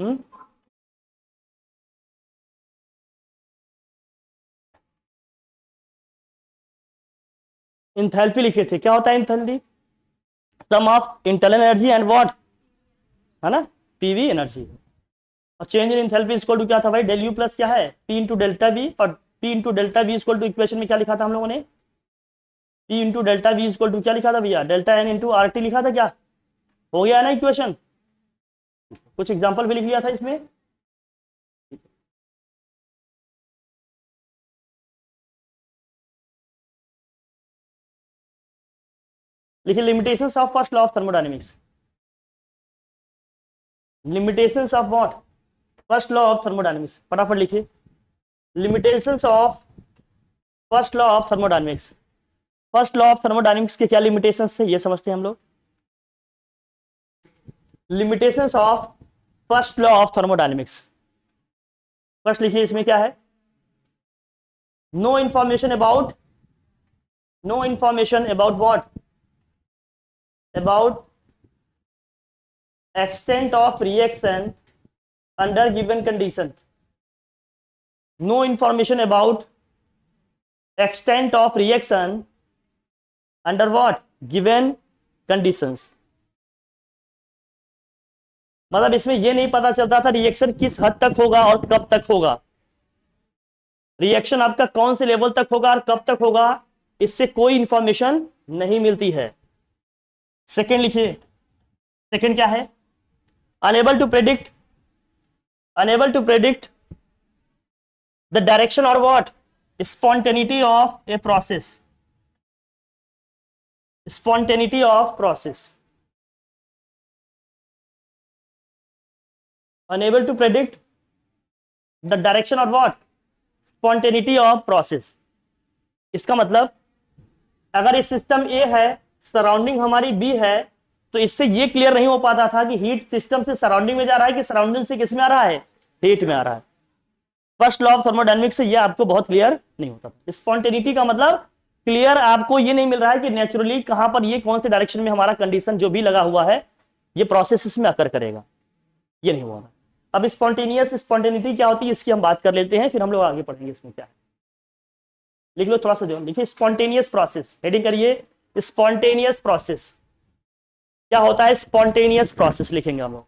हम्म, enthalpy लिखे थे, क्या होता है enthalpy? Sum of internal energy and what, है ना, पीवी एनर्जी। और change in enthalpy equal to क्या था भाई, डेल यू प्लस क्या है, पी इंटू डेल्टा वी, और P into delta V equal to equation में क्या लिखा था हम लोगों ने, P into delta V equal to क्या लिखा था भैया, delta N into R T लिखा था क्या, हो गया ना इक्वेशन। कुछ एग्जाम्पल भी लिख लिया था इसमें। लिखिए limitations of first law of thermodynamics, limitations of what, first law of thermodynamics, फटाफट लिखिए। Limitations of first law of thermodynamics, first law of thermodynamics के क्या लिमिटेशंस थे ये समझते हैं हम लोग। Limitations of first law of thermodynamics, first लिखिए इसमें क्या है, no information about, no information about what, about extent of reaction under given condition, no information about extent of reaction under what given conditions। मतलब इसमें यह नहीं पता चलता था रिएक्शन किस हद तक होगा और कब तक होगा, रिएक्शन आपका कौन से लेवल तक होगा और कब तक होगा, इससे कोई इंफॉर्मेशन नहीं मिलती है। सेकेंड लिखिए, सेकेंड क्या है, unable to predict, unable to predict the direction or what, spontaneity of a process, spontaneity of process, unable to predict the direction or what, spontaneity of process। इसका मतलब अगर ये सिस्टम ए है, सराउंडिंग हमारी B है, तो इससे ये क्लियर नहीं हो पाता था कि हीट सिस्टम से सराउंडिंग में जा रहा है कि सराउंडिंग से किस में आ रहा है, हीट में आ रहा है। फर्स्ट लॉ ऑफ थर्मोडायनेमिक्स से ये आपको बहुत क्लियर नहीं होता। स्पॉन्टेनिटी का मतलब क्लियर आपको ये नहीं मिल रहा है कि नेचुरली कहां पर ये कौन से डायरेक्शन में हमारा कंडीशन जो भी लगा हुआ है ये प्रोसेस इसमें अकर करेगा, ये नहीं हुआ। अब स्पॉन्टेनियस स्पॉन्टेनिटी क्या होती है इसकी हम बात कर लेते हैं, फिर हम लोग आगे पढ़ेंगे इसमें क्या है। लिख लो थोड़ा सा, जो लिखिए स्पॉन्टेनियस प्रोसेस, हेडिंग करिए स्पॉन्टेनियस प्रोसेस। क्या होता है स्पॉन्टेनियस प्रोसेस, लिखेंगे हम लोग,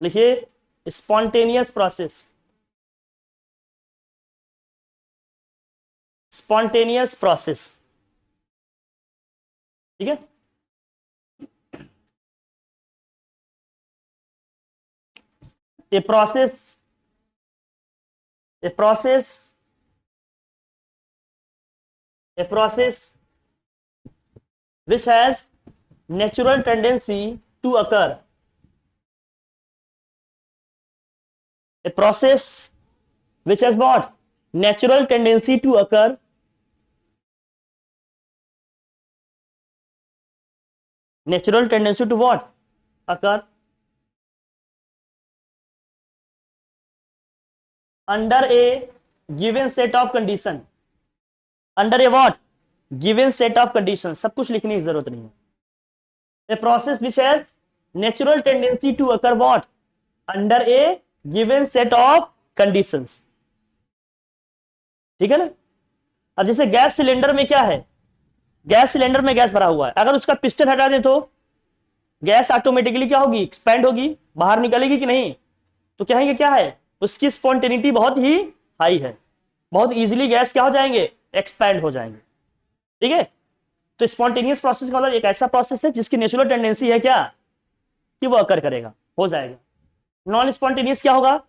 लिखिए स्पॉन्टेनियस प्रोसेस, स्पॉन्टेनियस प्रोसेस, ठीक है। A process, a process, A process which has natural tendency to occur, a process which has what, natural tendency to occur, natural tendency to what, occur under a given set of condition, under a what, given set of conditions, सब कुछ लिखने की जरूरत नहीं है। a process which has natural tendency to occur what, under a given set of conditions, ठीक है ना। अब जैसे गैस सिलेंडर में क्या है, गैस सिलेंडर में गैस भरा हुआ है, अगर उसका पिस्टन हटा दें तो गैस ऑटोमेटिकली क्या होगी, एक्सपैंड होगी, बाहर निकलेगी कि नहीं, तो कहेंगे क्या है, उसकी स्पॉन्टेनिटी बहुत ही हाई है, बहुत इजीली गैस क्या हो जाएंगे, एक्सपैंड हो जाएंगे, ठीक है। तो स्पॉन्टेनियस प्रोसेस का मतलब एक ऐसा प्रोसेस है जिसकी नेचुरल टेंडेंसी है क्या, कि वो अकर करेगा, हो जाएगा। नॉन स्पॉन्टेनियस क्या होगा,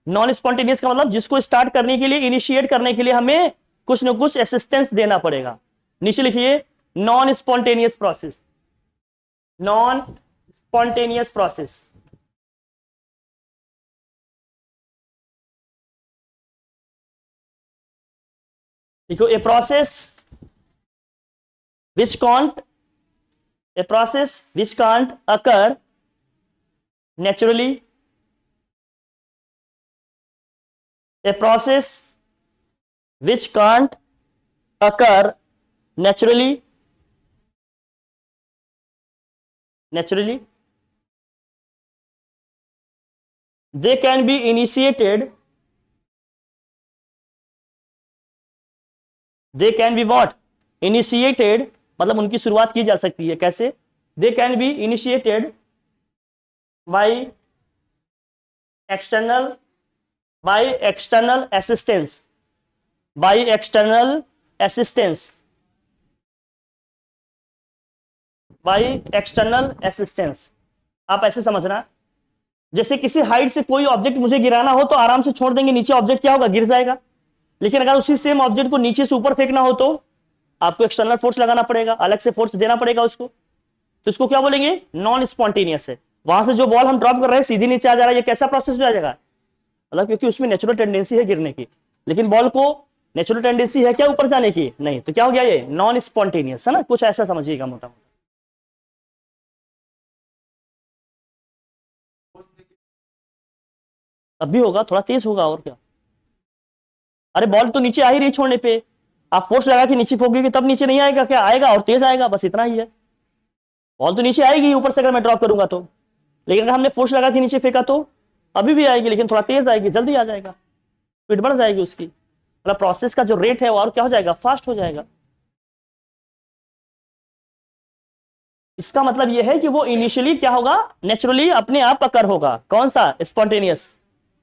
नॉन स्पॉन्टेनियस का मतलब जिसको स्टार्ट करने के लिए, इनिशिएट करने के लिए हमें कुछ ना कुछ असिस्टेंस देना पड़ेगा। नीचे लिखिए non spontaneous process, non spontaneous process, देखो a process which can't, a process which can't occur naturally, a process which can't occur naturally, naturally they can be initiated, they can be what, initiated, मतलब उनकी शुरुआत की जा सकती है। कैसे? They can be initiated by external, by external assistance, by external assistance, by external assistance. आप ऐसे समझना, जैसे किसी हाइट से कोई ऑब्जेक्ट मुझे गिराना हो तो आराम से छोड़ देंगे, नीचे ऑब्जेक्ट क्या होगा, गिर जाएगा। लेकिन अगर उसी सेम ऑब्जेक्ट को नीचे से ऊपर फेंकना हो तो आपको एक्सटर्नल फोर्स लगाना पड़ेगा, अलग से फोर्स देना पड़ेगा उसको। तो इसको क्या बोलेंगे, नॉन स्पॉन्टेनियस है। वहां से जो बॉल हम ड्रॉप कर रहे हैं सीधे नीचे आ जा रहा है, ये कैसा प्रोसेस हो जाएगा, मतलब क्योंकि उसमें नेचुरल टेंडेंसी है गिरने की, लेकिन बॉल को नेचुरल टेंडेंसी है क्या ऊपर जाने की, नहीं, तो क्या हो गया, ये नॉन स्पॉन्टेनियस है ना, कुछ ऐसा समझिएगा मोटा मोटा। अब भी होगा, थोड़ा तेज होगा और क्या। अरे बॉल तो नीचे आ ही रही छोड़ने पे, आप फोर्स लगा के नीचे फोगेंगे तब नीचे नहीं आएगा क्या, आएगा और तेज आएगा, बस इतना ही है। बॉल तो नीचे आएगी ऊपर से अगर मैं ड्रॉप करूंगा तो, लेकिन अगर हमने फोर्स लगा के नीचे फेंका तो अभी भी आएगी, लेकिन थोड़ा तेज आएगी, जल्दी आ जाएगा, स्पीड बढ़ जाएगी उसकी, मतलब प्रोसेस का जो रेट है वो और क्या हो जाएगा, फास्ट हो जाएगा। इसका मतलब यह है कि वो इनिशियली क्या होगा, नेचुरली अपने आप अकर होगा। कौन सा, स्पॉन्टेनियस।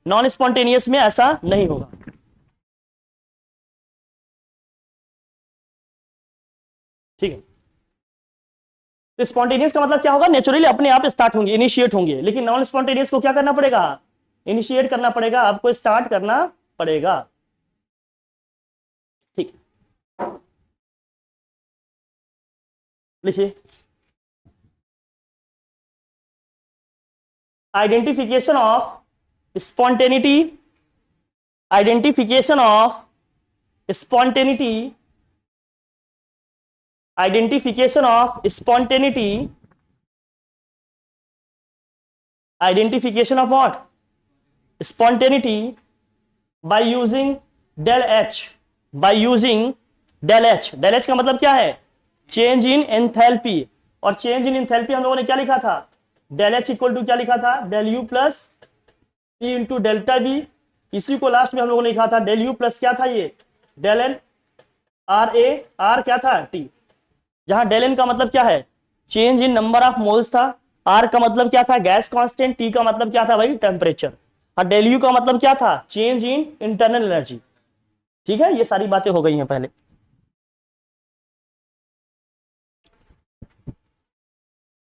नॉन स्पॉन्टेनियस में ऐसा नहीं होगा। ठीक है, तो स्पॉन्टेनियस का मतलब क्या होगा, नेचुरली अपने आप स्टार्ट होंगे, इनिशिएट होंगे। लेकिन नॉन स्पॉन्टेनियस को क्या करना पड़ेगा, इनिशिएट करना पड़ेगा, आपको स्टार्ट करना पड़ेगा। ठीक, लिखिए, identification of spontaneity, identification of spontaneity, identification of spontaneity, identification of what, spontaneity by using del H, by using del H। del H का मतलब क्या है, चेंज इन एंथैल्पी। और चेंज इन एंथैल्पी हम लोगों ने क्या लिखा था, del H इक्वल टू क्या लिखा था, del U plus P into delta V. इसी को लास्ट में हम लोगों ने लिखा था del U प्लस क्या था ये, del N R A, R क्या था, T। जहां del N का मतलब क्या है, change in number of moles था, आर का मतलब क्या था, गैस कांस्टेंट, टी का मतलब क्या था भाई, टेम्परेचर, और del U का मतलब क्या था, चेंज इन इंटरनल एनर्जी। ठीक है, ये सारी बातें हो गई हैं पहले।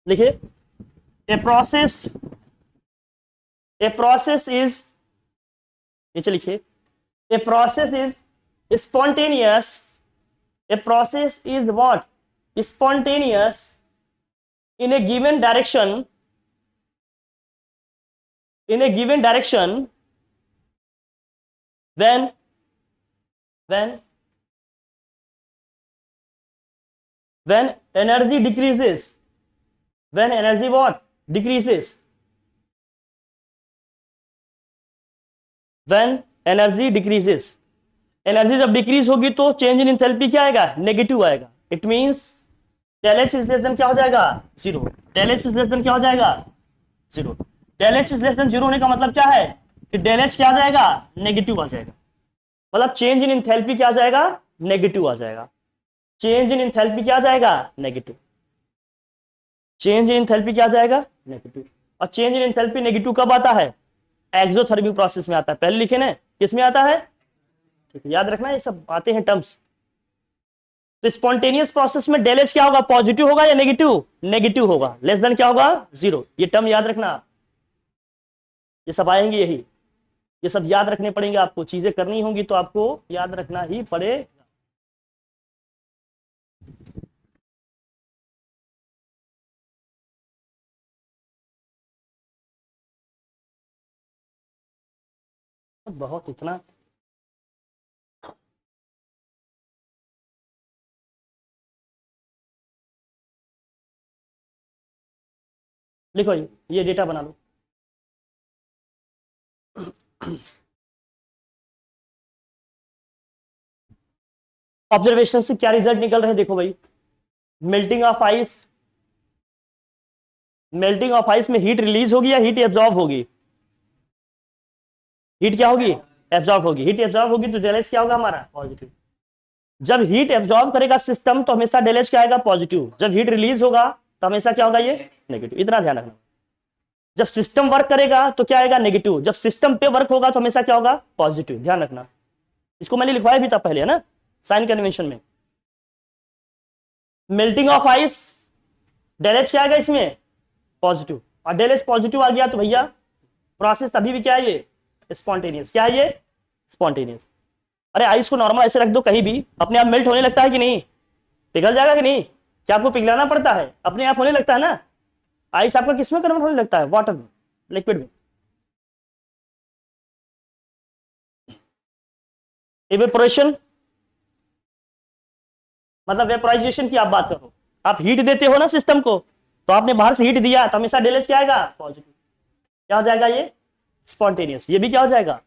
लिखिए, a process, a process is, नीचे लिखिए, a process is spontaneous, a process is what, spontaneous in a given direction, in a given direction when energy decreases, when energy what, decreases, when energy decreases। Energy जब decrease होगी तो change in enthalpy क्या आएगा, negative आएगा। It means del H is less than क्या हो जाएगा, zero. del H is less than क्या हो जाएगा, zero. del H is less than zero होने का मतलब क्या है कि del H क्या आ जाएगा, नेगेटिव आ जाएगा। मतलब चेंज इन इंथैल्पी क्या आ जाएगा, नेगेटिव आ जाएगा। चेंज इन इंथैल्पी क्या आ जाएगा, नेगेटिव। चेंज इन इंथैल्पी क्या आ जाएगा, नेगेटिव। और चेंज इन इंथैल्पी नेगेटिव कब आता है, एक्सोथर्मिक प्रोसेस में आता है। पहले लिखे ना, किस में आता है, ठीक है, याद रखना ये सब आते हैं टर्म्स। तो स्पॉन्टेनियस प्रोसेस में del H क्या होगा, पॉजिटिव होगा या नेगेटिव, नेगेटिव होगा, लेस देन क्या होगा, जीरो। ये टर्म याद रखना, ये सब आएंगे यही, ये सब याद रखने पड़ेंगे आपको, चीजें करनी होंगी तो आपको याद रखना ही पड़ेगा। बहुत इतना लिखो, ये डेटा बना लो। ऑब्जर्वेशन से क्या रिजल्ट निकल रहे हैं देखो भाई, melting of ice, melting of ice में हीट रिलीज होगी या हीट एब्जॉर्ब होगी, हीट क्या होगी, एब्जॉर्ब होगी। हीट एब्जॉर्ब होगी तो डेल एच क्या होगा हमारा, पॉजिटिव। जब हीट एब्जॉर्ब करेगा सिस्टम तो हमेशा डेल एच क्या आएगा, पॉजिटिव। जब हीट रिलीज होगा तो हमेशा क्या होगा, ये नेगेटिव। इतना ध्यान रखना। जब सिस्टम वर्क करेगा तो क्या आएगा, नेगेटिव। जब सिस्टम पे वर्क होगा तो हमेशा क्या होगा, पॉजिटिव। ध्यान रखना। इसको मैंने लिखवाया भी था पहले, है ना, साइन कन्वेंशन में। Melting of ice, del H क्या आएगा इसमें, पॉजिटिव। और डेल एच पॉजिटिव आ गया तो भैया प्रोसेस अभी भी क्या है, ये स्पॉन्टेनियस। क्या है ये, स्पॉन्टेनियस। अरे आइस को नॉर्मल ऐसे रख दो कहीं भी, अपने आप मेल्ट होने लगता है कि नहीं, पिघल जाएगा कि नहीं, क्या आपको पिघलाना पड़ता है, अपने आप होने लगता है ना। आइस आपका किसमें कन्वर्ट होने लगता है, वाटर में, लिक्विड में। इवेपोरेशन मतलब वेपोराइजेशन की आप बात करो। आप हीट देते हो ना सिस्टम को, तो आपने बाहर से हीट दिया तो हमेशा डेल एच क्या आएगा, पॉजिटिव। क्या हो जाएगा ये, स्पॉन्टेनियस। ये भी क्या हो जाएगा,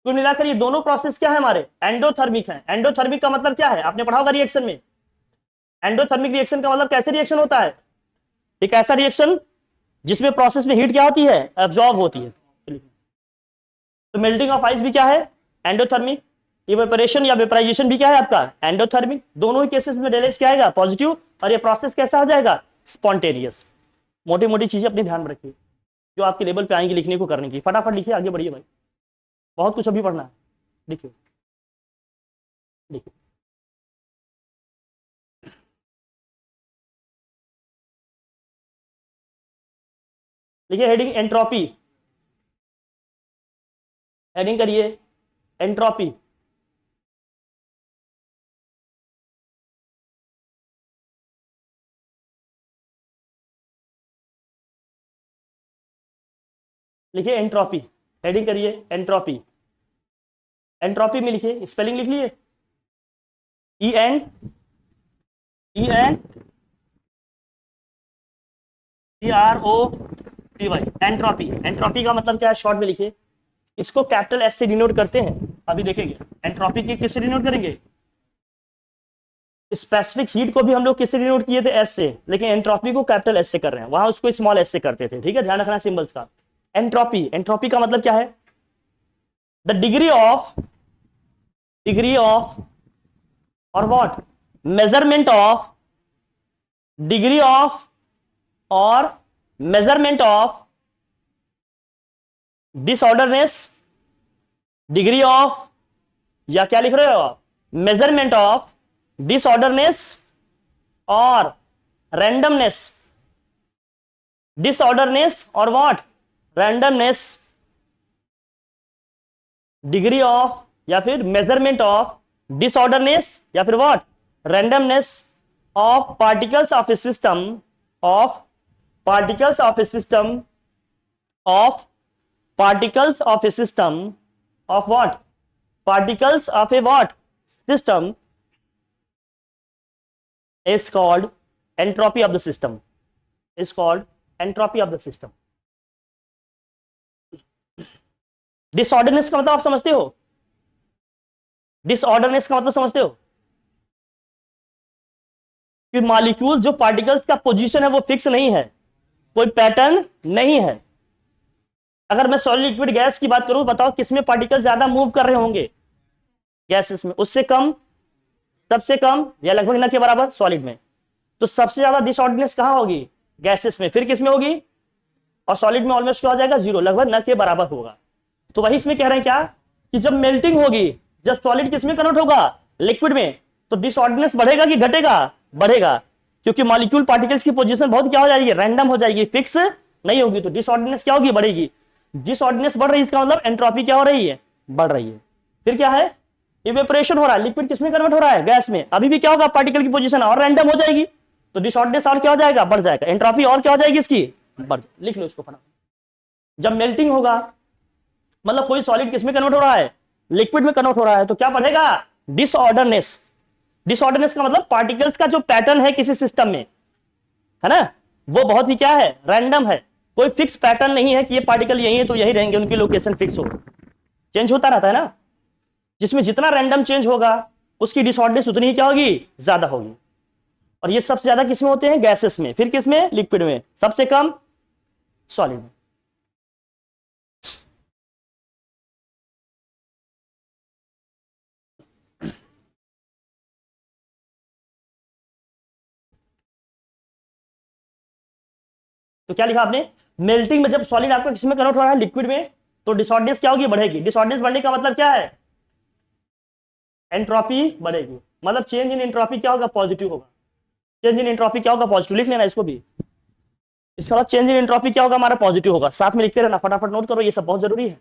कुल मिलाकर ये दोनों प्रोसेस क्या है हमारे, एंडोथर्मिक है। एंडोथर्मिक का मतलब क्या है, आपने पढ़ा होगा रिएक्शन में। एंडोथर्मिक रिएक्शन का मतलब कैसे रिएक्शन होता है, एक ऐसा रिएक्शन जिसमें प्रोसेस में हीट क्या होती है, एब्जॉर्ब होती है। तो मेल्टिंग ऑफ आइस भी क्या है, एंडोथर्मिक। इवेपोरेशन या वेपराइजेशन भी क्या है आपका, एंडोथर्मिक। दोनों ही केसेस में डेल एच क्या आएगा, पॉजिटिव। और ये प्रोसेस कैसा हो जाएगा, स्पॉन्टेनियस। मोटी मोटी चीजें अपने ध्यान में रखिए जो आपके लेवल पे आएंगी लिखने को, करने की। फटाफट लिखिए, आगे बढ़िए भाई, बहुत कुछ अभी पढ़ना है। लिखिए लिखिए। लिखिए हेडिंग एंट्रोपी, हेडिंग करिए एंट्रोपी। लिखिए एंट्रोपी, हेडिंग करिए एंट्रोपी। एंट्रोपी में लिखिए, स्पेलिंग लिख लिए, EN TROPY, एंट्रोपी। एंट्रोपी का मतलब क्या है, शॉर्ट में लिखिए। इसको कैपिटल एस से डिनोट करते हैं, अभी देखेंगे। एंट्रोपी की किससे डिनोट करेंगे, स्पेसिफिक हीट को भी हम लोग किससे डिनोट किए थे, एस से, लेकिन एंट्रोपी को कैपिटल एस से कर रहे हैं, वहां उसको स्मॉल एस से करते थे। ठीक है, ध्यान रखना सिंबल्स का। एंट्रोपी, एंट्रोपी का मतलब क्या है, द डिग्री ऑफ और what, measurement of, degree of और measurement of disorderness, degree of या क्या लिख रहे हो आप, मेजरमेंट ऑफ डिसऑर्डरनेस और रैंडमनेस। डिसऑर्डरनेस और व्हाट, रैंडमनेस। डिग्री ऑफ या फिर मेजरमेंट ऑफ डिसऑर्डरनेस या फिर what, randomness of particles of a system, of particles of a system, of particles of a system, of what, particles of a what, system is called entropy of the system, is called entropy of the system. Disorderness का मतलब आप समझते हो, disorderness का मतलब समझते हो कि मॉलिक्यूल जो पार्टिकल्स का पोजीशन है वो फिक्स नहीं है, कोई पैटर्न नहीं है। अगर मैं सॉलिड लिक्विड गैस की बात करूं, बताओ किसमें पार्टिकल ज्यादा मूव कर रहे होंगे, गैसेस में। उससे कम, सबसे कम या लगभग न के बराबर सॉलिड में। तो सबसे ज्यादा डिसऑर्डरनेस कहां होगी, गैसेस में। फिर किसमें होगी, और सॉलिड में ऑलमोस्ट क्या हो जाएगा, जीरो, लगभग न के बराबर होगा। तो वही इसमें कह रहे हैं क्या, कि जब मेल्टिंग होगी, जब सॉलिड किसमें कन्वर्ट होगा, लिक्विड में, तो डिसऑर्डरनेस बढ़ेगा कि घटेगा, बढ़ेगा। क्योंकि मॉलिक्यूल पार्टिकल्स की पोजीशन बहुत क्या हो जाएगी, रैंडम हो जाएगी, फिक्स नहीं होगी। तो डिसऑर्डरनेस क्या होगी, बढ़ेगी। डिसऑर्डरनेस बढ़ रही है, इसका मतलब एंट्रोपी क्या हो रही है, बढ़ रही है। फिर क्या है, इवेपोरेशन हो रहा है, लिक्विड किसमें कन्वर्ट हो रहा है, गैस में। अभी भी क्या होगा, पार्टिकल की पोजीशन और रैंडम हो जाएगी, तो डिसऑर्डरनेस और क्या हो जाएगा, बढ़ जाएगा। एंट्रोपी और क्या हो जाएगी इसकी, बढ़। लिख लो इसको फटाफट। जब मेल्टिंग होगा, मतलब कोई सॉलिड किसमें कन्वर्ट हो रहा है, लिक्विड में कन्वर्ट हो रहा है, तो क्या बढ़ेगा, डिसऑर्डरनेस। डिसऑर्डरनेस का मतलब पार्टिकल्स का जो पैटर्न है किसी सिस्टम में, है ना, वो बहुत ही क्या है, रैंडम है। कोई फिक्स पैटर्न नहीं है कि ये पार्टिकल यही है तो यही रहेंगे, उनकी लोकेशन फिक्स हो, चेंज होता रहता है ना। जिसमें जितना रैंडम चेंज होगा उसकी डिसऑर्डरनेस उतनी ही क्या होगी, ज्यादा होगी। और ये सबसे ज्यादा किसमें होते हैं, गैसेस में। फिर किसमें, लिक्विड में। सबसे कम सॉलिड में। तो क्या लिखा आपने, मेल्टिंग में जब सॉलिड आपका किसमें कन्वर्ट हो रहा है, लिक्विड में, तो डिसऑर्डनेस क्या होगी, बढ़ेगी। डिसऑर्डनेस बढ़ने का मतलब क्या है, एंट्रोपी बढ़ेगी। मतलब चेंज इन एंट्रोपी क्या होगा, पॉजिटिव होगा। चेंज इन एंट्रोपी क्या होगा, पॉजिटिव। लिख लेना इसको भी। इसका मतलब चेंज इन एंट्रोपी क्या होगा, हमारा पॉजिटिव होगा। साथ में लिखते रहना, फटाफट नोट करो, ये सब बहुत जरूरी है।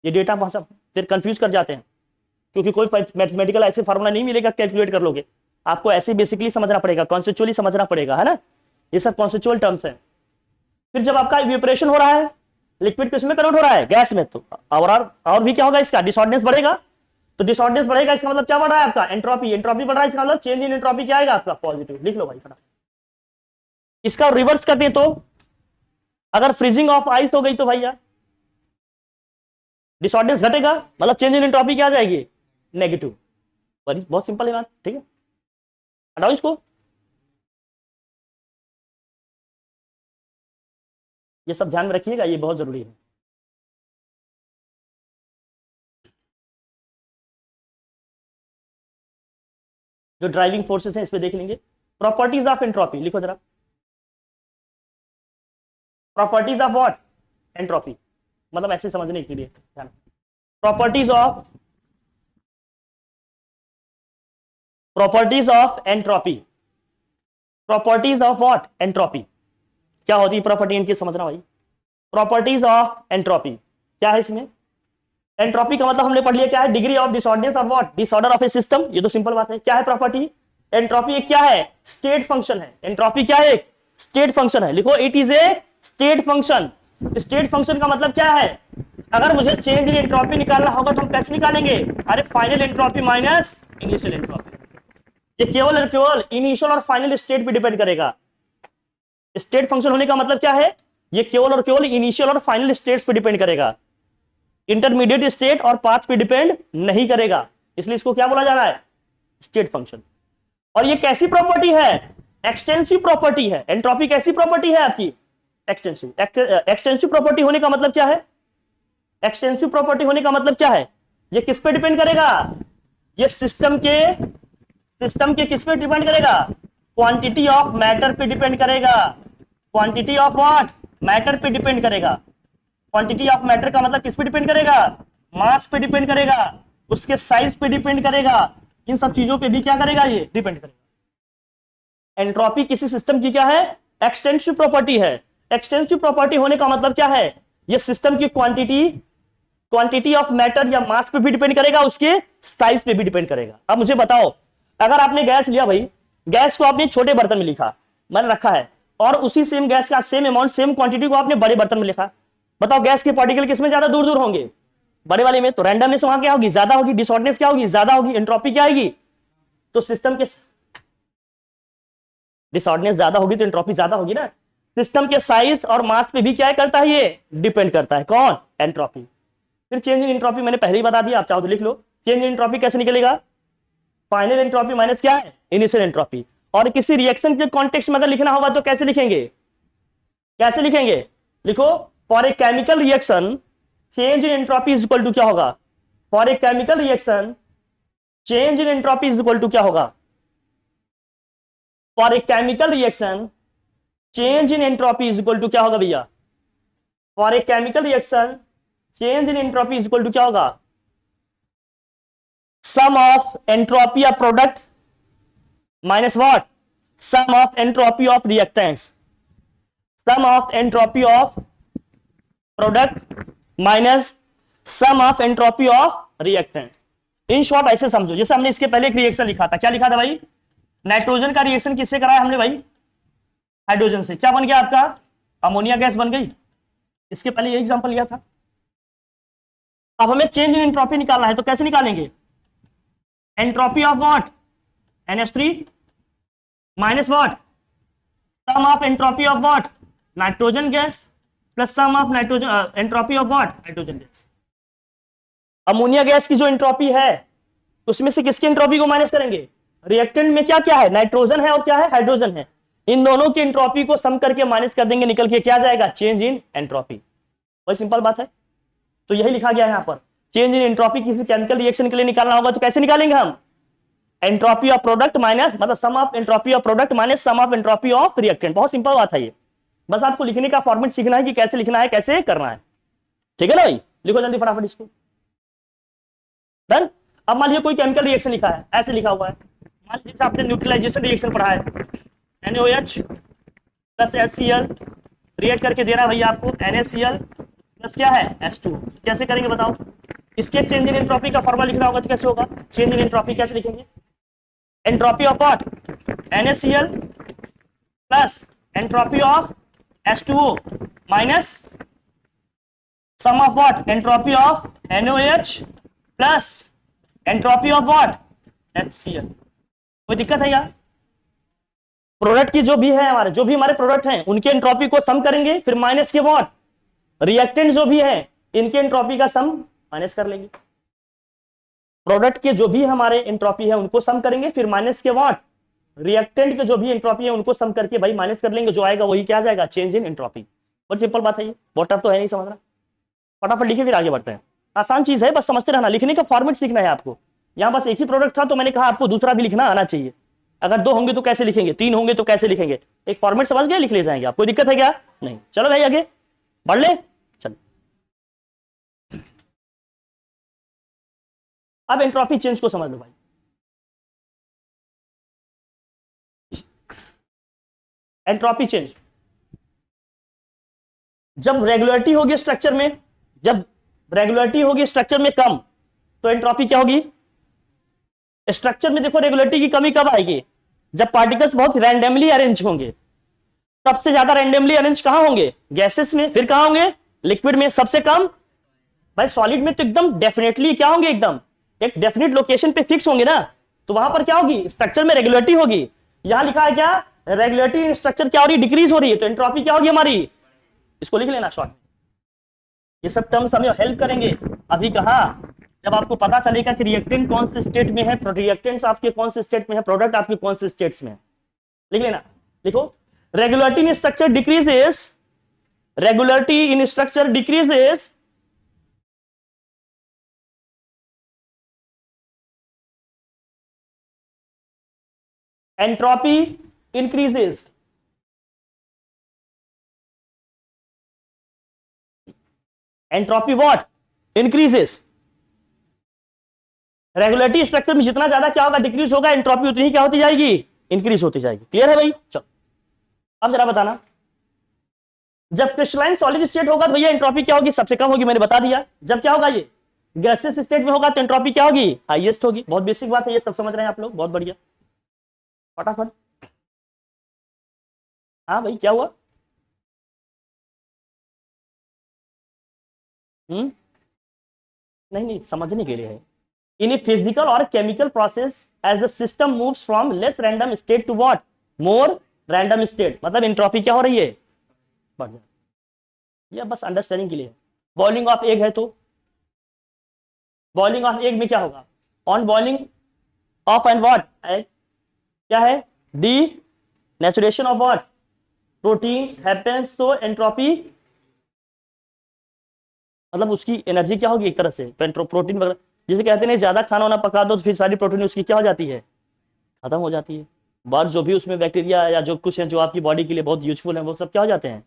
ये डेटा भाषा फिर कंफ्यूज कर जाते हैं, क्योंकि कोई मैथमेटिकल ऐसे फार्मूला नहीं मिलेगा कैलकुलेट कर लोगे। आपको ऐसे बेसिकली समझना पड़ेगा, कॉन्सेप्चुअली समझना पड़ेगा, है ना। ये सब कॉन्सेप्चुअल टर्म्स है। फिर जब आपका इवेपोरेशन हो रहा है, लिक्विड किसमें कन्वर्ट हो रहा है, गैस में, तो और भी क्या होगा, इसका डिसऑर्डनेस बढ़ेगा। तो डिसऑर्डनेस बढ़ेगा, इसका मतलब क्या बढ़ रहा है आपका, एंट्रोपी। एंट्रोपी बढ़ रहा है, इसका मतलब चेंज इन एंट्रोपी क्या आएगा आपका, पॉजिटिव। लिख लो भाई फटाफट। इसका रिवर्स कर दे तो, अगर फ्रीजिंग ऑफ आइस हो गई तो भैया डिसऑर्डनेस घटेगा, मतलब चेंज इन एंट्रोपी क्या आ जाएगी, नेगेटिव। बहुत सिंपल है बात, ठीक है। हटाओ इसको, ये सब ध्यान में रखिएगा, ये बहुत जरूरी है। जो ड्राइविंग फोर्सेस हैं इस पे देख लेंगे। प्रॉपर्टीज ऑफ एंट्रोपी लिखो जरा। Properties of what, entropy. मतलब ऐसे समझने के लिए ध्यान। Properties of entropy. Properties of what, entropy. क्या होती है प्रॉपर्टी इनकी, समझना भाई। प्रॉपर्टीज ऑफ एंट्रोपी क्या है इसमें, एंट्रोपी का मतलब हमने पढ़ लिया क्या है, degree of disorderness of what, disorder of a system. ये तो सिंपल बात है। क्या है प्रॉपर्टी, एंट्रोपी एक क्या है, स्टेट फंक्शन है। एंट्रोपी क्या है, एक स्टेट फंक्शन है। लिखो, it is a state function. State function का मतलब क्या है, अगर मुझे चेंज इन एंट्रोपी निकालना होगा तो हम कैसे निकालेंगे, अरे final entropy minus initial entropy. ये केवल और केवल इनिशियल और फाइनल स्टेट पे डिपेंड करेगा। स्टेट फंक्शन होने का मतलब क्या है, ये केवल और केवल इनिशियल और फाइनल स्टेट्स पे डिपेंड करेगा, इंटरमीडिएट स्टेट और पाथ पे डिपेंड नहीं करेगा। इसलिए इसको क्या बोला जा रहा है, स्टेट फंक्शन। और ये कैसी प्रॉपर्टी है, एक्सटेंसिव प्रॉपर्टी है। एंट्रोपी कैसी प्रॉपर्टी है आपकी, एक्सटेंसिव। एक्सटेंसिव प्रॉपर्टी होने का मतलब क्या है, एक्सटेंसिव प्रॉपर्टी होने का मतलब क्या है, ये किस पे डिपेंड करेगा, ये सिस्टम के किस पे डिपेंड करेगा, क्वांटिटी ऑफ मैटर पे डिपेंड करेगा। क्वांटिटी ऑफ व्हाट, मैटर पे डिपेंड करेगा। क्वांटिटी ऑफ मैटर का मतलब किस पे डिपेंड करेगा, मास पे डिपेंड करेगा, उसके साइज पे डिपेंड करेगा। इन सब चीजों पे भी क्या करेगा, ये डिपेंड करेगा। एंट्रोपी किसी सिस्टम की क्या है, एक्सटेंसिव प्रॉपर्टी है। एक्सटेंसिव प्रॉपर्टी होने का मतलब क्या है, ये सिस्टम की क्वांटिटी ऑफ मैटर या मास पे भी डिपेंड करेगा, उसके साइज पे भी डिपेंड करेगा। अब मुझे बताओ, अगर आपने गैस लिया भाई, गैस को आपने छोटे बर्तन में लिखा, मैंने रखा है, और उसी सेम गैस का सेम अमाउंट सेम क्वांटिटी को आपने बड़े बर्तन में लिखा, बताओ गैस के पार्टिकल किसमें ज्यादा दूर दूर होंगे, बड़े वाले में। तो रैंडमनेस वहां क्या होगी, ज्यादा होगी। डिसऑर्डनेस क्या होगी, ज्यादा होगी। एंट्रोपी क्या आएगी, तो सिस्टम के डिसऑर्डनेस ज्यादा होगी तो एंट्रोपी ज्यादा होगी ना। सिस्टम के साइज और मास पे भी क्या करता है, ये डिपेंड करता है। कौन, एंट्रोपी। फिर चेंज इन एंट्रोपी मैंने पहले ही बता दिया, आप चाहो तो लिख लो। चेंज इन एंट्रोपी कैसे निकलेगा, फाइनल एंट्रोपी माइनस क्या है, इनिशियल एंट्रोपी। और किसी रिएक्शन के कॉन्टेक्स्ट में अगर लिखना होगा तो कैसे लिखेंगे, कैसे लिखेंगे, लिखो, for a chemical reaction change in entropy is equal to क्या होगा, for a chemical reaction change in entropy is equal to क्या होगा, for a chemical reaction change in entropy is equal to क्या होगा भैया, for a chemical reaction change in entropy is equal to क्या होगा, sum of entropy of product minus what, sum of entropy of reactants. Sum of entropy of product minus sum of entropy of reactant. In short ऐसे समझो, जैसे हमने इसके पहले एक reaction लिखा था, क्या लिखा था भाई, नाइट्रोजन का रिएक्शन किससे कराया हमने भाई, हाइड्रोजन से। क्या बन गया आपका, अमोनिया गैस बन गई। इसके पहले ये एग्जांपल लिया था। अब हमें चेंज इन एंट्रोपी निकालना है, तो कैसे निकालेंगे, entropy of what, NH3 minus what, sum of entropy of what, nitrogen gas plus sum of nitrogen entropy of what, hydrogen gas. Ammonia gas की जो एंट्रोपी है उसमें से किसकी एंट्रोपी को माइनस करेंगे, रिएक्टेंट में क्या क्या है, नाइट्रोजन है और क्या है, हाइड्रोजन है। इन दोनों की एंट्रोपी को सम करके माइनस कर देंगे, निकल के क्या जाएगा, चेंज इन एंट्रोपी। बहुत सिंपल बात है। तो यही लिखा गया है यहां पर, चेंज इन एंट्रोपी किसी केमिकल रिएक्शन के लिए निकालना होगा तो कैसे निकालेंगे हम, एंट्रोपी ऑफ प्रोडक्ट माइनस, मतलब sum of entropy of product minus sum of entropy of reactant. बहुत सिंपल बात है ये। बस आपको लिखने का फॉर्मेट सीखना है कि कैसे लिखना है, कैसे करना है। ठीक है ना भाई, लिखो जल्दी फटाफट इसको। डन। अब मान लीजिए कोई केमिकल रिएक्शन लिखा है, ऐसे लिखा हुआ है, मान लीजिए आपने न्यूट्रलाइजेशन रिएक्शन पढ़ा है, NaOH प्लस HCl रिएक्ट करके दे रहा है भैया आपको NaCl प्लस क्या है H2O। कैसे करेंगे बताओ? इसके चेंज इन एंट्रोपी का फॉर्मूला लिखना होगा तो कैसे होगा? चेंज इन एंट्रोपी कैसे लिखेंगे? Entropy of what? NaCl plus entropy of H2O minus sum of what? Entropy of NaOH plus entropy of what? HCl। कोई दिक्कत है यार? प्रोडक्ट की जो भी है हमारे, जो भी हमारे प्रोडक्ट हैं उनके एंट्रोपी को सम करेंगे, फिर माइनस के व्हाट? रिएक्टेंट जो भी है इनके एंट्रोपी का सम माइनस कर लेंगे। प्रोडक्ट के जो भी हमारे एंट्रोपी है उनको सम करेंगे, फिर माइनस के व्हाट? रिएक्टेंट के जो भी एंट्रोपी है उनको सम करके भाई माइनस कर लेंगे, जो आएगा वही क्या जाएगा? Change in entropy. बहुत सिंपल बात है ये, बहुत टफ तो है नहीं समझना। फटाफट लिखिए फिर आगे बढ़ते हैं। आसान चीज है, बस समझते रहना, लिखने का फॉर्मेट सीखना है आपको। यहाँ बस एक ही प्रोडक्ट था तो मैंने कहा आपको दूसरा भी लिखना आना चाहिए। अगर 2 होंगे तो कैसे लिखेंगे, 3 होंगे तो कैसे लिखेंगे, एक फॉर्मेट समझ गए, लिख ले जाएंगे आप। कोई दिक्कत है क्या? नहीं। चलो भाई आगे बढ़ ले। चलो अब एंट्रोपी चेंज को समझ लो भाई। एंट्रोपी चेंज जब रेगुलरिटी होगी स्ट्रक्चर में, जब रेगुलरिटी होगी स्ट्रक्चर में कम, तो एंट्रोपी क्या होगी? स्ट्रक्चर में देखो रेगुलरिटी की कमी कब आएगी? जब पार्टिकल्स बहुत रैंडमली अरेंज होंगे। सबसे ज्यादा रैंडमली अरेंज कहां होंगे? गैसेस में। फिर कहां होंगे? लिक्विड में। सबसे कम भाई सॉलिड में तो एकदम डेफिनेटली क्या होंगे? एकदम एक डेफिनेट लोकेशन पे फिक्स होंगे ना, तो वहां पर क्या होगी? स्ट्रक्चर में रेगुलरिटी होगी। यहां लिखा है क्या? रेगुलरिटी स्ट्रक्चर क्या हो रही? डिक्रीज हो रही है, तो एंट्रोपी क्या होगी हमारी? इसको लिख लेना शॉर्ट में। ये सब टर्म्स हमें हेल्प करेंगे। अभी कहा, जब आपको पता चलेगा कि रिएक्टेंट कौन से स्टेट में है, रिएक्टेंट्स आपके कौन से स्टेट में है, प्रोडक्ट आपके कौन से स्टेट्स में है, लिख लेना। लिखो regularity in structure decreases, regularity in structure decreases entropy increases. Entropy what? Increases. Regularity structure में जितना ज्यादा क्या होगा? डिक्रीज होगा। एंट्रोपी उतनी ही क्या होती जाएगी? इंक्रीज होती जाएगी। क्लियर है भाई? चलो अब जरा बताना, जब क्रिस्टलाइन सॉलिड स्टेट होगा तो भैया एंट्रोपी क्या होगी? सबसे कम होगी, मैंने बता दिया। जब क्या होगा? ये गैसेस स्टेट में होगा तो एंट्रोपी क्या होगी? हाईएस्ट होगी। बहुत बेसिक बात है, ये सब समझ रहे हैं आप लोग, बहुत बढ़िया। फटाफट। हाँ भाई क्या हुआ? नहीं नहीं, समझने के लिए है। इन ए फिजिकल और chemical process as the system moves from less random state to what? More random state. मतलब एंट्रोपी क्या हो रही है? बढ़ जाए। ये बस अंडरस्टैंडिंग के लिए। बॉइलिंग ऑफ एग है तो बॉइलिंग ऑफ एग में क्या होगा? On boiling of and what? Egg क्या है? Denaturation of what? Protein happens, तो एंट्रोपी मतलब उसकी एनर्जी क्या होगी? एक तरह से प्रोटीन वगैरह, जिसे कहते हैं ज्यादा खाना वाना पका दो तो फिर सारी प्रोटीन उसकी क्या हो जाती है? खत्म हो जाती है। बाहर जो भी उसमें बैक्टीरिया या जो कुछ है जो आपकी बॉडी के लिए बहुत यूजफुल है वो सब क्या हो जाते हैं?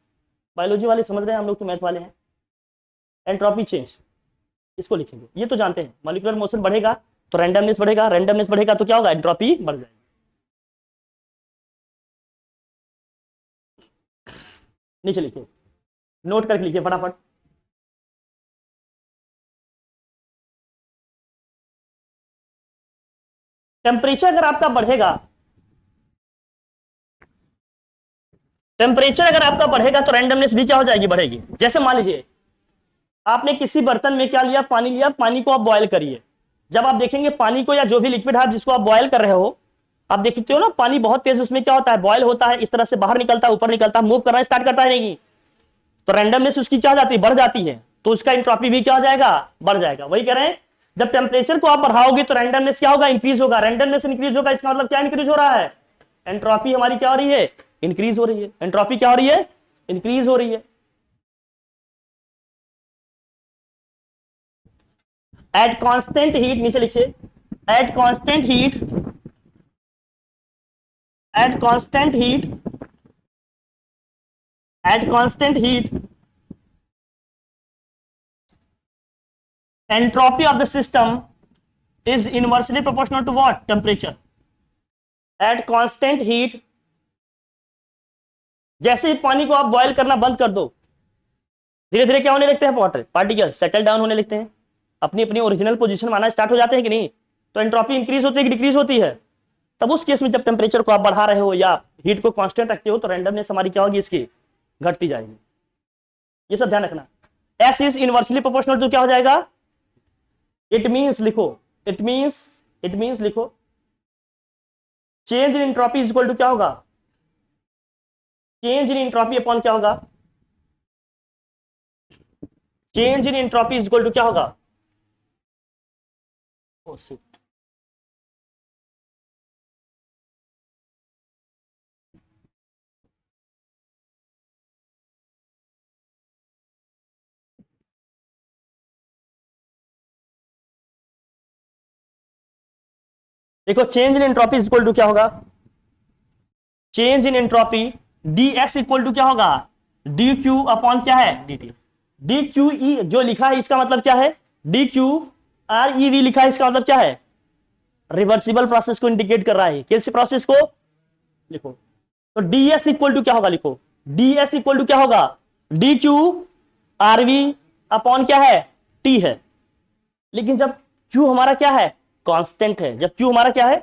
बायोलॉजी वाले समझ रहे हैं, हम लोग तो मैथ वाले हैं। एंट्रोपी चेंज इसको लिखेंगे, ये तो जानते हैं। मॉलिक्यूलर मोशन बढ़ेगा तो रैंडमनेस बढ़ेगा, रैंडमनेस बढ़ेगा तो क्या होगा? एंट्रोपी बढ़ जाएगी। नीचे लिखिए, नोट करके लिखिए फटाफट। टेम्परेचर अगर आपका बढ़ेगा, टेम्परेचर अगर आपका बढ़ेगा तो रैंडमनेस भी क्या हो जाएगी? बढ़ेगी। जैसे मान लीजिए आपने किसी बर्तन में क्या लिया? पानी लिया। पानी को आप बॉयल करिए। जब आप देखेंगे पानी को या जो भी लिक्विड है जिसको आप बॉयल कर रहे हो, आप देखते हो ना पानी बहुत तेज उसमें क्या होता है? बॉयल होता है, इस तरह से बाहर निकलता है, ऊपर निकलता है, मूव करना स्टार्ट करता है नहीं, तो रैंडमनेस उसकी क्या हो जाती है? बढ़ जाती है। तो उसका एंट्रोपी भी क्या हो जाएगा? बढ़ जाएगा। वही कह रहे हैं, जब टेम्परेचर को आप बढ़ाओगे तो रैंडमनेस क्या होगा? इंक्रीज होगा। रैंडमनेस इंक्रीज होगा, इसका मतलब क्या इंक्रीज हो रहा है? एंट्रोपी हमारी क्या हो रही है? इंक्रीज हो रही है। एंट्रोपी क्या हो रही है? इंक्रीज हो रही है। एट कांस्टेंट हीट, नीचे लिखिए, at constant heat, at constant heat at constant heat entropy of the system is inversely proportional to what? Temperature. At constant heat, जैसे ही पानी को आप बॉयल करना बंद कर दो, धीरे धीरे क्या होने लगते हैं? वाटर पार्टिकल सेटल डाउन होने लगते हैं, अपनी अपनी ओरिजिनल पोजीशन में आना स्टार्ट हो जाते हैं कि नहीं? तो एंट्रोपी इंक्रीज होती है कि डिक्रीज होती है? तब उस केस में जब टेम्परेचर को आप बढ़ा रहे हो या हीट को कांस्टेंट रखते हो तो रैंडमनेस हमारी क्या होगी? इसकी घटती जाएगी। ये सब ध्यान रखना। एस इज इनवर्सली प्रोपोर्शनल तो क्या हो जाएगा? इट मीन्स लिखो, इट मीन्स लिखो, change in entropy is equal to क्या होगा? चेंज इन एंट्रोपी अपॉन क्या होगा? Change in entropy is equal to क्या होगा? oh, देखो, change in entropy is equal to क्या होगा? Change in entropy D S equal to क्या होगा? डी क्यू अपॉन क्या है? D T. D Q E जो लिखा है इसका मतलब क्या है? D Q R E we लिखा है, इसका मतलब क्या है? रिवर्सिबल प्रोसेस को इंडिकेट कर रहा है। किस प्रोसेस को? लिखो तो डी एस इक्वल टू क्या होगा? लिखो डी एस इक्वल टू क्या होगा? D Q R V upon क्या है? टी है। लेकिन जब क्यू हमारा क्या है? कांस्टेंट है। जब क्यू हमारा क्या है,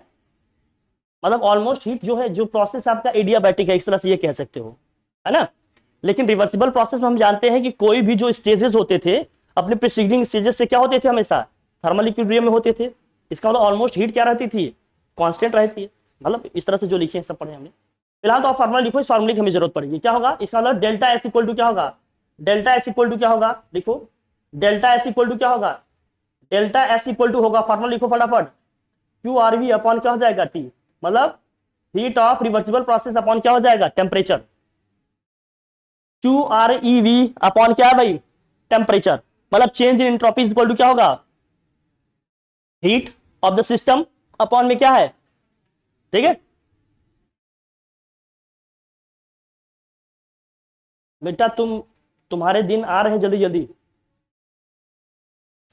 मतलब ऑलमोस्ट हीट जो है, जो प्रोसेस आपका एडियाबैटिक है, इस तरह से ये कह सकते हो, है ना? लेकिन रिवर्सिबल प्रोसेस में हम जानते हैं कि कोई भी जो स्टेजेस होते थे अपने प्रीसीडिंग स्टेजेस से क्या होते थे? हमेशा थर्मल इक्विलिब्रियम में होते थे। इसका मतलब ऑलमोस्ट हीट क्या रहती थी? कांस्टेंट रहती है। मतलब इस तरह से जो लिखे हैं सब पढ़े हमने। फिलहाल तो आप फार्मूला लिखो, इस फार्मूले की हमें जरूरत पड़ेगी। क्या होगा इसका मतलब? डेल्टा एस इक्वल टू क्या होगा? डेल्टा एस इक्वल टू क्या होगा? लिखो डेल्टा एस इक्वल टू क्या होगा? डेल्टा एस इक्वल टू होगा, फार्मूला लिखो फटाफट, क्यू आर वी अपॉन क्या हो जाएगा? टी। मतलब heat of reversible process upon क्या हो जाएगा? Temperature. Q R E V upon क्या है भाई? टेम्परेचर। मतलब change in entropy is equal to क्या होगा? Heat of the system upon में क्या है? ठीक है बेटा, तुम्हारे दिन आ रहे हैं जल्दी जल्दी।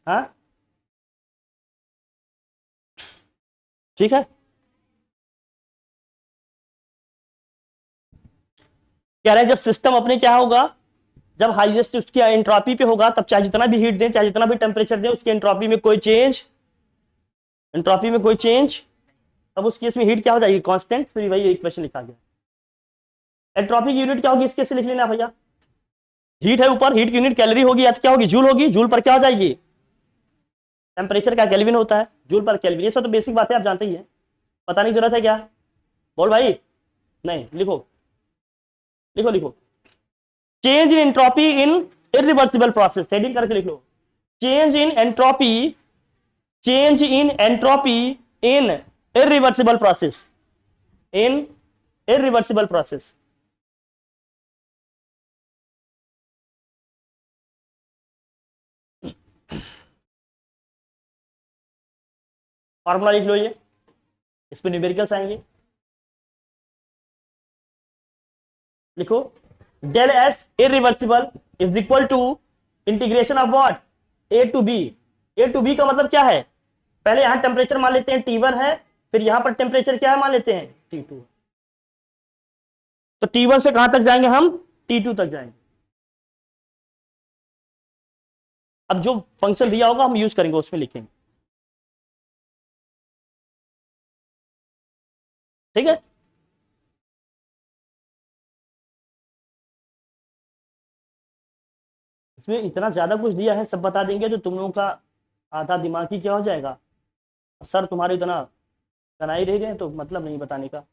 हाँ ठीक है। कह रहे हैं जब सिस्टम अपने क्या होगा, जब हाईएस्ट उसकी एंट्रोपी पे होगा, तब चाहे जितना भी हीट दें, चाहे जितना भी टेम्परेचर दें, उसकी एंट्रोपी में कोई चेंज, एंट्रोपी में कोई चेंज, तब उस केस में हीट क्या हो जाएगी? कांस्टेंट। फिर वही इक्वेशन लिखा गया। एंट्रोपी की यूनिट क्या होगी इस केस से? लिख लेना भैया। हीट है ऊपर, हीट की यूनिट कैलोरी होगी या क्या होगी? जूल होगी। जूल पर क्या हो जाएगी? टेम्परेचर का केल्विन होता है, जूल पर केल्विन। ये सब तो बेसिक बात है, आप जानते ही है, पता नहीं जरूरत है क्या? बोल भाई। नहीं, लिखो लिखो लिखो, change in entropy in irreversible process, heading करके लिख लो। Change in entropy, change in entropy in irreversible process, in irreversible process. Formula लिख लो, ये इस पे न्यूमेरिकल्स आएंगे। लिखो del S irreversible is equal to integration of what? A to B. A to B का मतलब क्या है? पहले यहां टेम्परेचर मान लेते हैं T1 है, फिर यहां पर टेम्परेचर क्या है मान लेते हैं? T2। तो T1 से कहां तक जाएंगे हम? T2 तक जाएंगे। अब जो फंक्शन दिया होगा हम यूज करेंगे, उसमें लिखेंगे। ठीक है। इसमें इतना ज्यादा कुछ दिया है, सब बता देंगे तो तुम लोगों का आधा दिमाग ही क्या हो जाएगा। सर तुम्हारे इतना तनाई रह गए तो मतलब नहीं बताने का।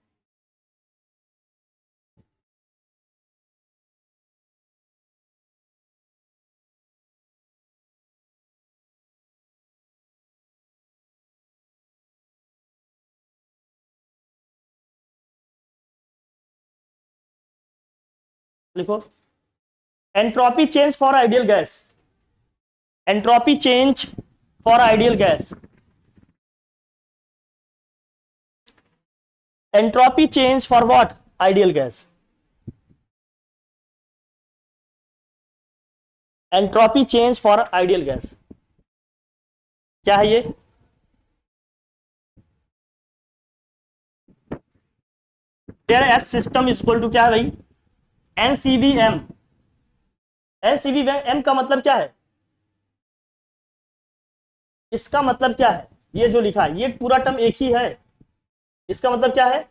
लिखो entropy change for ideal gas, entropy change for ideal gas, entropy change for what? Ideal gas. Entropy change for ideal gas क्या है ये? There S system equal to क्या है भाई? एनसीवीएम। एनसीवीएम का मतलब क्या है? इसका मतलब क्या है? ये जो लिखा है ये पूरा टर्म एक ही है। इसका मतलब क्या है?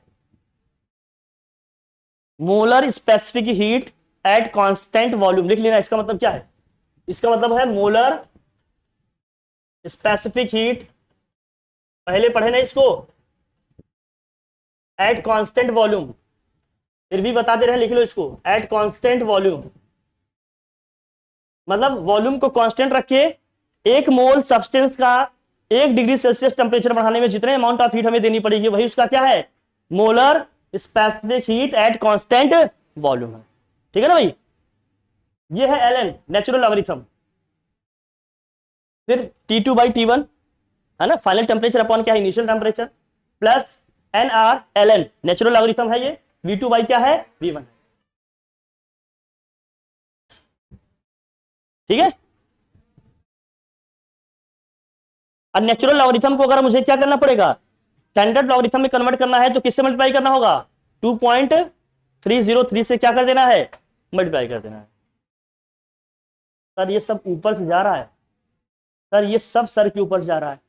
Molar specific heat at constant volume. लिख लेना इसका मतलब क्या है? इसका मतलब है मोलर स्पेसिफिक हीट, पहले पढ़े ना इसको, एट कांस्टेंट वॉल्यूम। फिर भी बता दे रहे हैं, लिख लो इसको, एट कांस्टेंट वॉल्यूम। मतलब वॉल्यूम को कांस्टेंट रख के एक मोल सब्सटेंस का 1 डिग्री सेल्सियस टेम्परेचर बढ़ाने में जितने अमाउंट ऑफ हीट हमें देनी पड़ेगी वही उसका क्या है? Molar specific heat at constant volume है। ठीक है ना भाई? ये है एल एन नेचुरल लॉगरिथम। फिर T2/T1 है ना, फाइनल टेम्परेचर अपॉन क्या है? Initial temperature, plus NR/Ln natural logarithm है ये। V2 क्या है? V1। ठीक है। और नेचुरल लॉगरिथम को अगर मुझे क्या करना पड़ेगा? स्टैंडर्ड लॉगरिथम में कन्वर्ट करना है तो किससे मल्टीप्लाई करना होगा? 2.303 से क्या कर देना है? मल्टीप्लाई कर देना है। सर ये सब ऊपर से जा रहा है, सर ये सब सर के ऊपर जा रहा है।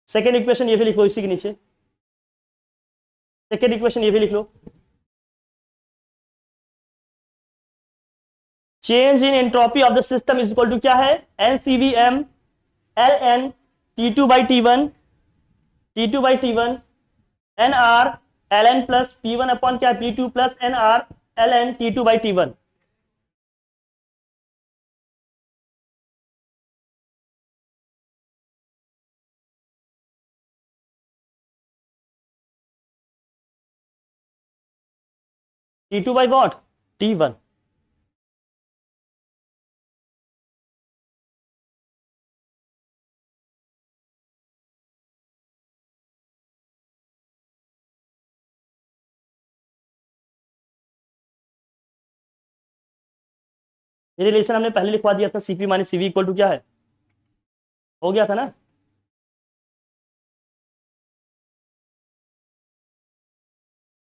सेकेंड इक्वेशन ये भी लिखो इसी के नीचे, सेकेंड इक्वेशन ये भी लिख लो। Change in entropy of the system is equal to क्या है? NCVM L N T2/T1, T2/T1 NR Ln plus P1 upon क्या? P2 plus NR Ln T2/T1। T2 by what? T1। ये रिलेशन हमने पहले लिखवा दिया था, Cp minus Cv equal to क्या है? हो गया था ना?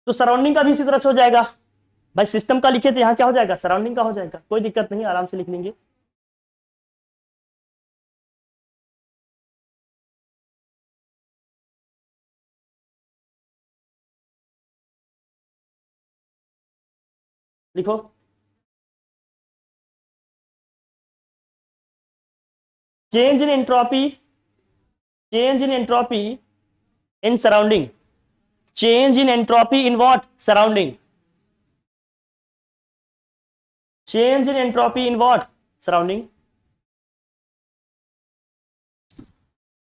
तो सराउंडिंग का भी इसी तरह से हो जाएगा भाई। सिस्टम का लिखे तो यहाँ क्या हो जाएगा? सराउंडिंग का हो जाएगा। कोई दिक्कत नहीं, आराम से लिख लेंगे। लिखो, change in entropy, change in entropy in surrounding, change in entropy in what? Surrounding. Change in entropy in what? Surrounding.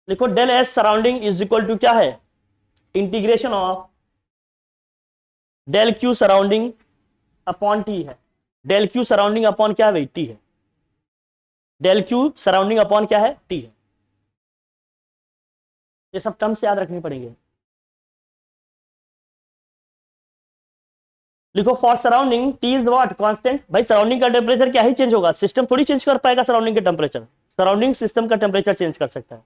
लिखो del S surrounding is equal to क्या है? Integration of del Q surrounding upon T है। Del Q surrounding upon क्या है भाई? T है। Del Q surrounding upon क्या है? टी है। ये सब टर्म्स याद रखने पड़ेंगे। लिखो for surrounding T is what? Constant. भाई सराउंडिंग का टेम्परेचर क्या ही चेंज होगा, सिस्टम थोड़ी चेंज कर पाएगा सराउंडिंग का टेम्परेचर। सराउंडिंग सिस्टम का टेम्परेचर चेंज कर सकता है।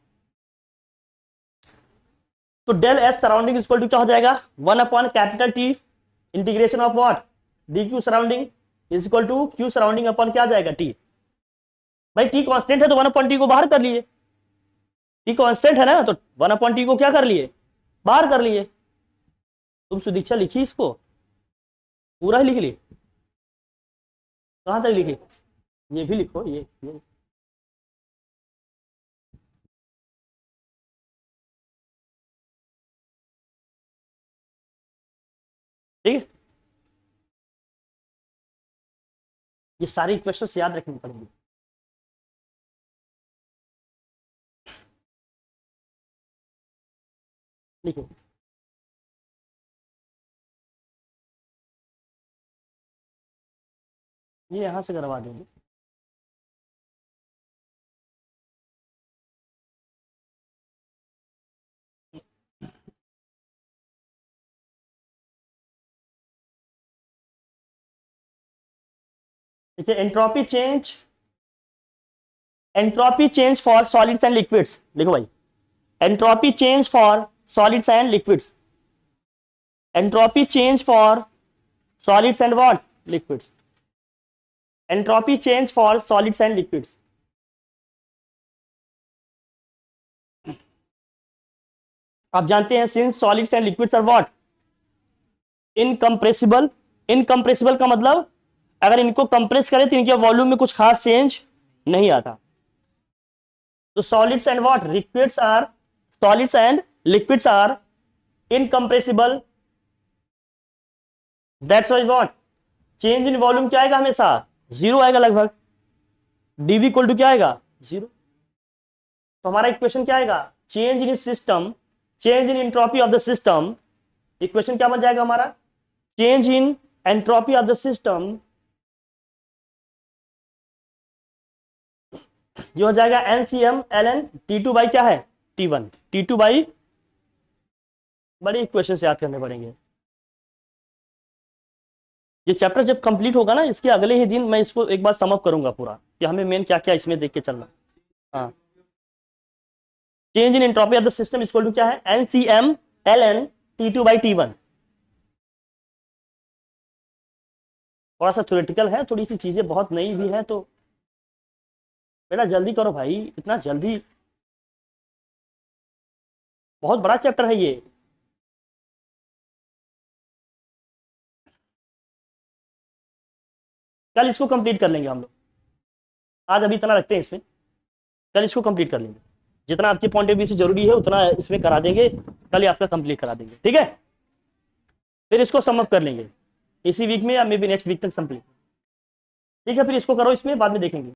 तो del S surrounding equal to क्या हो जाएगा? 1/T integration of what? D Q surrounding is equal to Q surrounding upon क्या आ जाएगा? टी। भाई टी कांस्टेंट है तो 1/T को बाहर कर लिए। टी कांस्टेंट है ना, तो 1/T को क्या कर लिए? बाहर कर लिए। तुम सुदीक्षा लिखी इसको? पूरा ही लिख ली? कहां तक लिखी? ये भी लिखो, ये ठीक है। ये सारी इक्वेशंस याद रखनी पड़ेंगी। लिखो, ये यहां से करवा देंगे। देखिए entropy change for solids and liquids, देखो भाई entropy change for solids and liquids, entropy change for solids and what liquids, entropy change for solids and liquids. आप जानते हैं since solids and liquids are what incompressible, incompressible का मतलब अगर इनको compress करें तो इनके वॉल्यूम में कुछ खास चेंज नहीं आता। तो solids and what liquids are, solids and liquids are incompressible, that's why what change in volume क्या आएगा, हमेशा जीरो आएगा लगभग, डीवी इक्वल टू क्या आएगा जीरो। तो हमारा इक्वेशन क्या आएगा, change in system, change in entropy of the system, equation क्या बन जाएगा हमारा, change in entropy of the system, जो हो जाएगा NCM ln T2 बाई क्या है T1, T2 बाई, बड़े इक्वेशन से याद करने पड़ेंगे। ये चैप्टर जब कंप्लीट होगा ना इसके अगले ही दिन मैं इसको एक बार समअप करूंगा पूरा कि हमें मेन क्या क्या इसमें देख के चलना। हाँ, change in entropy of the system equal to क्या है NCM ln T2 by T1। थोड़ा सा थ्योरेटिकल है, थोड़ी सी चीजें बहुत नई भी है, तो बेटा जल्दी करो भाई, इतना जल्दी, बहुत बड़ा चैप्टर है ये। कल इसको कंप्लीट कर लेंगे हम लोग, आज अभी इतना रखते हैं इसमें, कल इसको कंप्लीट कर लेंगे, जितना आपके पॉइंट ऑफ व्यू से जरूरी है उतना इसमें करा देंगे, कल ही आपका कंप्लीट करा देंगे, ठीक है। फिर इसको समअप कर लेंगे इसी वीक में या मे बी नेक्स्ट वीक तक कंप्लीट, ठीक है। फिर इसको करो, इसमें बाद में देखेंगे।